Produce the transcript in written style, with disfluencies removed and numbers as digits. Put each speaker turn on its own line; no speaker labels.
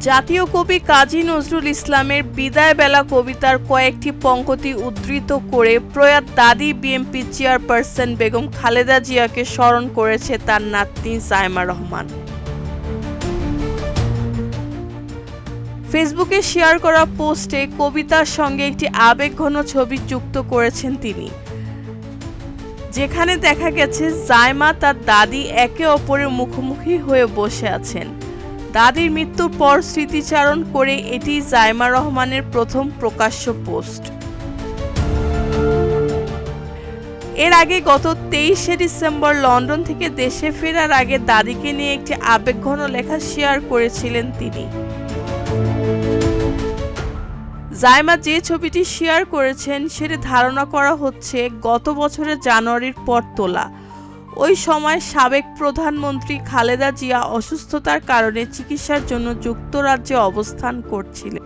জাতীয় কবি কাজী নজরুল ইসলামের বিদায় বেলা কবিতার কয়েকটি পংক্তি উদ্ধৃত করে প্রয়াত দাদি বিএনপি চেয়ারপারসন বেগম খালেদা জিয়াকে স্মরণ করেছে তার নাতনি জাইমা রহমান। ফেসবুকে শেয়ার করা পোস্টে কবিতার সঙ্গে একটি আবেগঘন ছবি যুক্ত করেছেন তিনি, যেখানে দেখা গেছে জাইমা তার দাদি একে অপরের মুখোমুখি হয়ে বসে আছেন। দাদির মৃত্যুর পর স্মৃতিচারণ করে এটি জাইমা রহমানের প্রথম প্রকাশ্য পোস্ট। এর আগে গত 23শে ডিসেম্বর লন্ডন থেকে দেশে ফেরার আগে দাদিকে নিয়ে একটি আবেগঘন লেখা শেয়ার করেছিলেন তিনি। জাইমা যে ছবিটি শেয়ার করেছেন সেটি ধারণা করা হচ্ছে গত বছরের জানুয়ারির পর তোলা। ওই সময় সাবেক প্রধানমন্ত্রী খালেদা জিয়া অসুস্থতার কারণে চিকিৎসার জন্য যুক্তরাজ্যে অবস্থান করছিলেন।